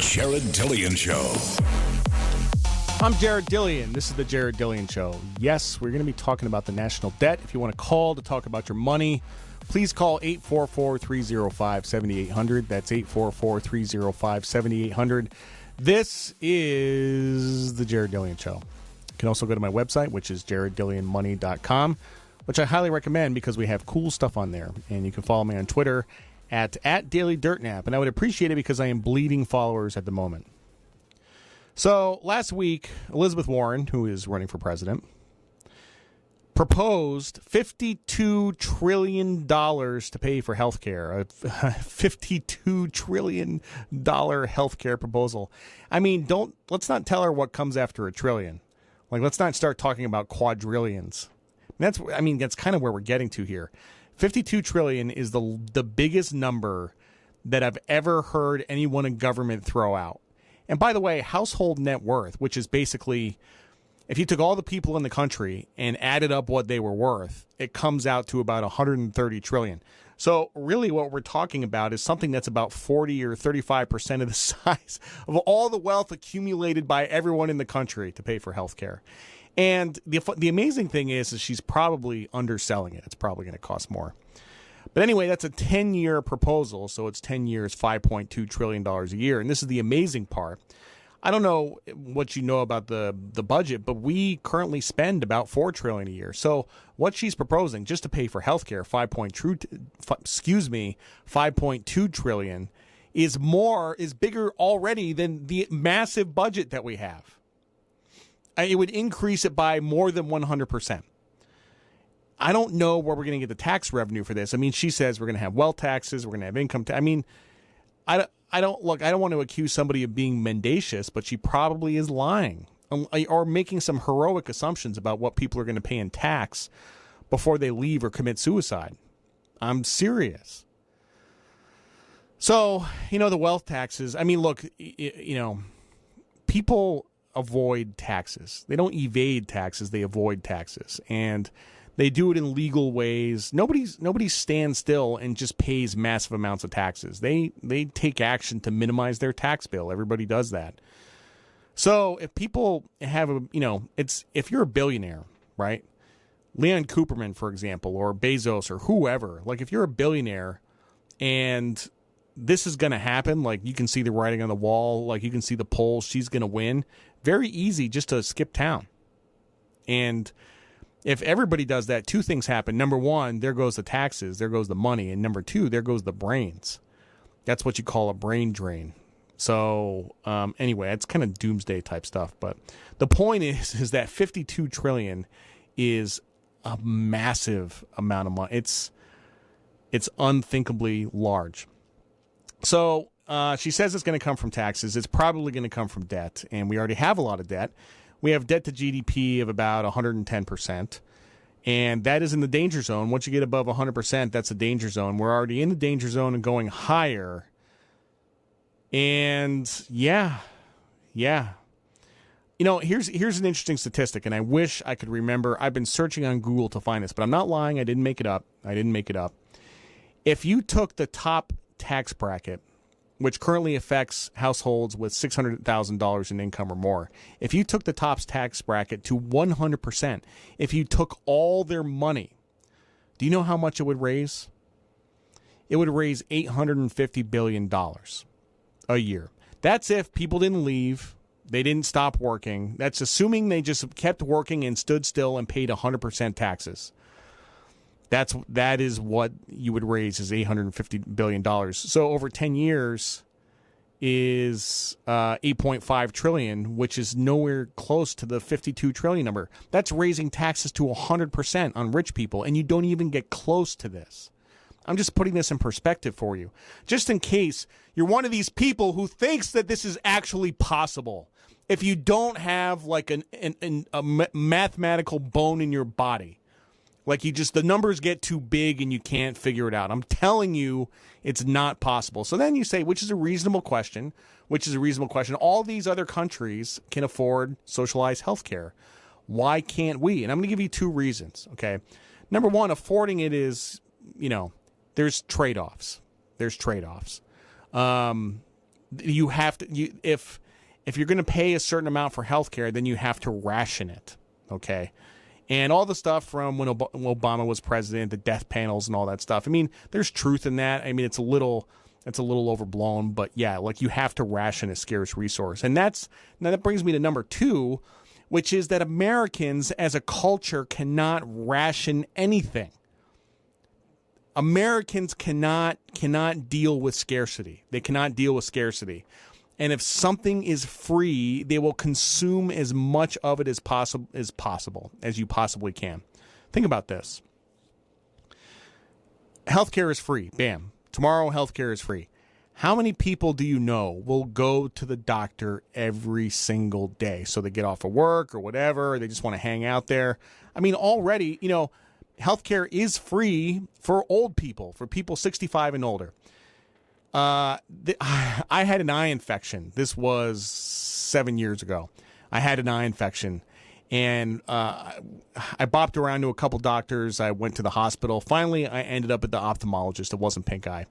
Jared Dillian Show. I'm Jared Dillian. This is the Jared Dillian Show. Yes, we're going to be talking about the national debt. If you want to call to talk about your money, please call 844-305-7800. That's 844-305-7800. This is the Jared Dillian Show. You can also go to my website, which is jareddillianmoney.com, which I highly recommend because we have cool stuff on there. And you can follow me on Twitter at DailyDirtNap. And I would appreciate it because I am bleeding followers at the moment. So last week, Elizabeth Warren, who is running for president, proposed $52 trillion to pay for health care. A $52 trillion health care proposal. I mean, let's not tell her what comes after a trillion. Like, let's not start talking about quadrillions. That's kind of where we're getting to here. 52 trillion is the biggest number that I've ever heard anyone in government throw out. And by the way, household net worth, which is basically, if you took all the people in the country and added up what they were worth, it comes out to about 130 trillion. So really what we're talking about is something that's about 40 or 35% of the size of all the wealth accumulated by everyone in the country to pay for health care. And the amazing thing is she's probably underselling it. It's probably going to cost more. But anyway, that's a 10-year proposal, so it's 10 years, $5.2 trillion a year. And this is the amazing part. I don't know what you know about the budget, but we currently spend about $4 trillion a year. So what she's proposing, just to pay for healthcare, $5.2 trillion, is bigger already than the massive budget that we have. It would increase it by more than 100%. I don't know where we're going to get the tax revenue for this. I mean, she says we're going to have wealth taxes, we're going to have income tax. I mean, I don't want to accuse somebody of being mendacious, but she probably is lying or making some heroic assumptions about what people are going to pay in tax before they leave or commit suicide. I'm serious. So, the wealth taxes. I mean, look, people avoid taxes. They don't evade taxes. They avoid taxes. And they do it in legal ways. Nobody stands still and just pays massive amounts of taxes. They take action to minimize their tax bill. Everybody does that. So if people have if you're a billionaire, right? Leon Cooperman, for example, or Bezos or whoever, like if you're a billionaire and this is going to happen, like you can see the writing on the wall, like you can see the polls, she's going to win. Very easy just to skip town. And if everybody does that, two things happen. Number one, there goes the taxes, there goes the money. And number two, there goes the brains. That's what you call a brain drain. So anyway, it's kind of doomsday type stuff. But the point is that 52 trillion is a massive amount of money. It's unthinkably large. So she says it's going to come from taxes. It's probably going to come from debt. And we already have a lot of debt. We have debt to GDP of about 110%. And that is in the danger zone. Once you get above 100%, that's a danger zone. We're already in the danger zone and going higher. And yeah. Here's an interesting statistic, and I wish I could remember. I've been searching on Google to find this, but I'm not lying. I didn't make it up. If you took the top tax bracket, which currently affects households with $600,000 in income or more, if you took the top tax bracket to 100%, if you took all their money, do you know how much it would raise? It would raise $850 billion a year. That's if people didn't leave, they didn't stop working. That's assuming they just kept working and stood still and paid 100% taxes. That is what you would raise is $850 billion. So over 10 years is $8.5 trillion, which is nowhere close to the 52 trillion number. That's raising taxes to 100% on rich people, and you don't even get close to this. I'm just putting this in perspective for you, just in case you're one of these people who thinks that this is actually possible. If you don't have like a mathematical bone in your body, like the numbers get too big and you can't figure it out. I'm telling you, it's not possible. So then you say, which is a reasonable question. All these other countries can afford socialized health care. Why can't we? And I'm going to give you two reasons, okay? Number one, affording it is, there's trade-offs. The You have to if you're going to pay a certain amount for healthcare, then you have to ration it. Okay. And all the stuff from when Obama was president, the death panels and all that stuff. I mean, there's truth in that. I mean, it's a little overblown, but yeah, like you have to ration a scarce resource. And that brings me to number 2, which is that Americans as a culture cannot ration anything. Americans cannot deal with scarcity. They cannot deal with scarcity. And if something is free, they will consume as much of it as possible as you possibly can. Think about this. Healthcare is free. Bam. Tomorrow, healthcare is free. How many people do you know will go to the doctor every single day? So they get off of work or whatever, or they just want to hang out there. I mean, already, healthcare is free for old people, for people 65 and older. I had an eye infection. This was 7 years ago. I had an eye infection, and I bopped around to a couple doctors. I went to the hospital. Finally, I ended up at the ophthalmologist. It wasn't pink eye.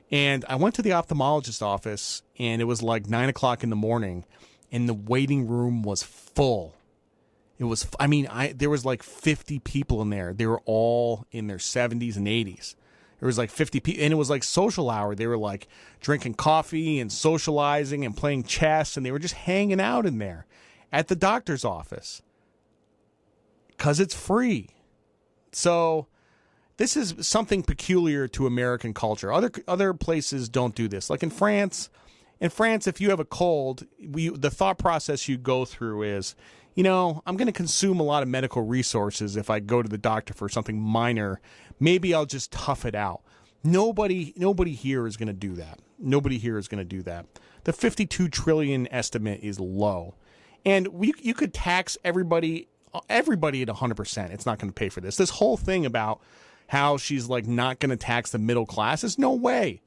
And I went to the ophthalmologist office, and it was like 9 o'clock in the morning, and the waiting room was full. It was, there was like 50 people in there. They were all in their 70s and 80s. There was like 50 people, and it was like social hour. They were like drinking coffee and socializing and playing chess, and they were just hanging out in there at the doctor's office because it's free. So this is something peculiar to American culture. Other places don't do this. Like in France, if you have a cold, the thought process you go through is, I'm going to consume a lot of medical resources if I go to the doctor for something minor. Maybe I'll just tough it out. Nobody here is going to do that. Nobody here is going to do that. The 52 trillion estimate is low. And you could tax everybody at 100%. It's not going to pay for this. This whole thing about how she's like not going to tax the middle class is no way.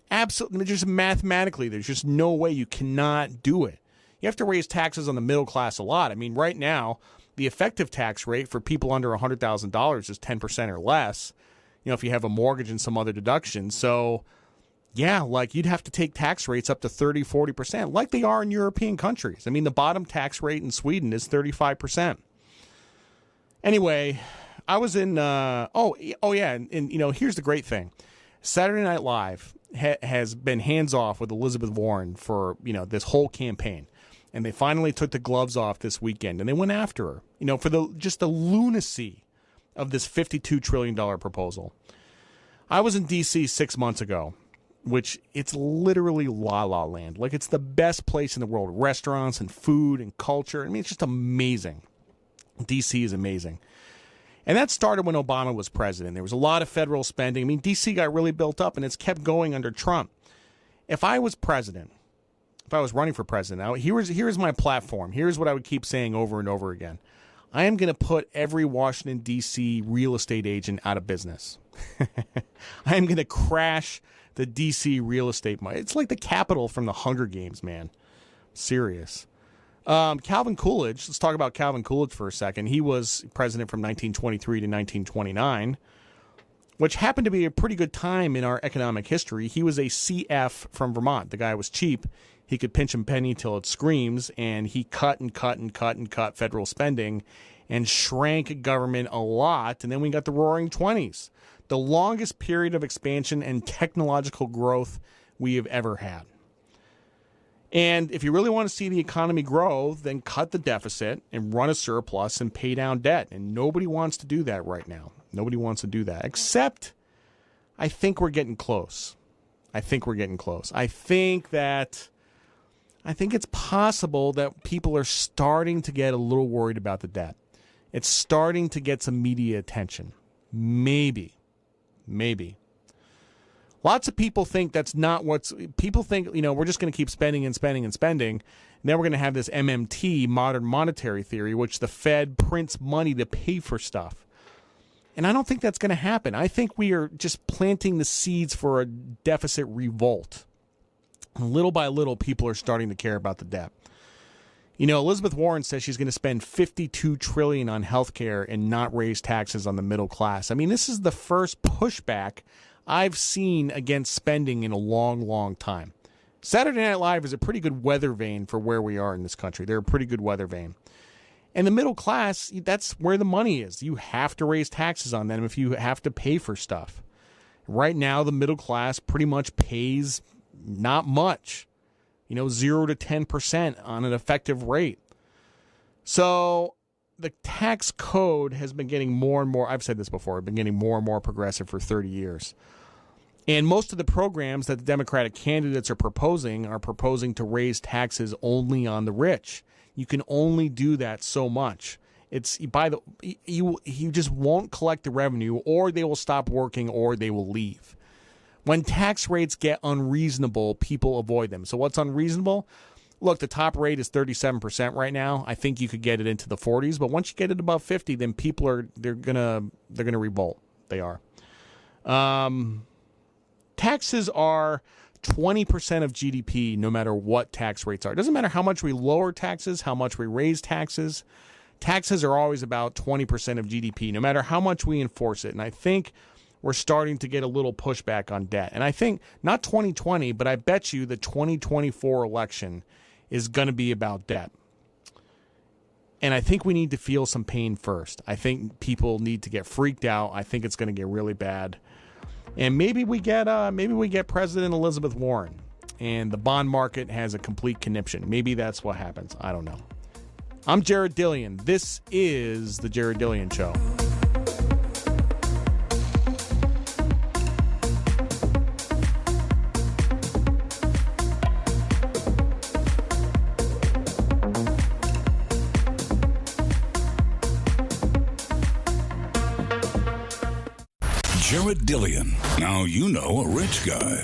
Absolutely. Just mathematically, there's just no way. You cannot do it. You have to raise taxes on the middle class a lot. I mean, right now, the effective tax rate for people under $100,000 is 10% or less, if you have a mortgage and some other deductions. So, yeah, like you'd have to take tax rates up to 30, 40%, like they are in European countries. I mean, the bottom tax rate in Sweden is 35%. Anyway, I was in, and here's the great thing. Saturday Night Live has been hands-off with Elizabeth Warren for, this whole campaign. And they finally took the gloves off this weekend, and they went after her, for the lunacy of this $52 trillion proposal. I was in D.C. 6 months ago, which it's literally la-la land. Like, it's the best place in the world. Restaurants and food and culture. I mean, it's just amazing. D.C. is amazing. And that started when Obama was president. There was a lot of federal spending. I mean, D.C. got really built up, and it's kept going under Trump. If I was president, if I was running for president, now here's my platform. Here's what I would keep saying over and over again. I am going to put every Washington, D.C. real estate agent out of business. I am going to crash the D.C. real estate market. It's like the Capitol from the Hunger Games, man. Serious. Calvin Coolidge, let's talk about Calvin Coolidge for a second. He was president from 1923 to 1929, which happened to be a pretty good time in our economic history. He was a CF from Vermont. The guy was cheap. He could pinch and penny till it screams, and he cut federal spending and shrank government a lot. And then we got the Roaring 20s, the longest period of expansion and technological growth we have ever had. And if you really want to see the economy grow, then cut the deficit and run a surplus and pay down debt. And nobody wants to do that right now. Nobody wants to do that, except I think we're getting close. I think it's possible that people are starting to get a little worried about the debt. It's starting to get some media attention. Maybe. Lots of people think that's not people think, we're just going to keep spending and spending and spending. And then we're going to have this MMT, modern monetary theory, which the Fed prints money to pay for stuff. And I don't think that's going to happen. I think we are just planting the seeds for a deficit revolt. And little by little, people are starting to care about the debt. Elizabeth Warren says she's going to spend $52 trillion on healthcare and not raise taxes on the middle class. I mean, this is the first pushback I've seen against spending in a long, long time. Saturday Night Live is a pretty good weather vane for where we are in this country. They're a pretty good weather vane. And the middle class, that's where the money is. You have to raise taxes on them if you have to pay for stuff. Right now, the middle class pretty much pays not much, 0 to 10% on an effective rate. So the tax code has been getting more and more, I've said this before, been getting more and more progressive for 30 years. And most of the programs that the Democratic candidates are proposing to raise taxes only on the rich. You can only do that so much. You just won't collect the revenue, or they will stop working, or they will leave. When tax rates get unreasonable, people avoid them. So what's unreasonable? Look, the top rate is 37% right now. I think you could get it into the 40s, but once you get it above 50, then people they're gonna revolt. They are. Taxes are 20% of GDP, no matter what tax rates are. It doesn't matter how much we lower taxes, how much we raise taxes. Taxes are always about 20% of GDP, no matter how much we enforce it. And I think we're starting to get a little pushback on debt. And I think, not 2020, but I bet you the 2024 election is going to be about debt. And I think we need to feel some pain first. I think people need to get freaked out. I think it's going to get really bad. And maybe we get President Elizabeth Warren, and the bond market has a complete conniption. Maybe that's what happens. I don't know. I'm Jared Dillian. This is the Jared Dillian Show. Jared Dillian. Now you know a rich guy.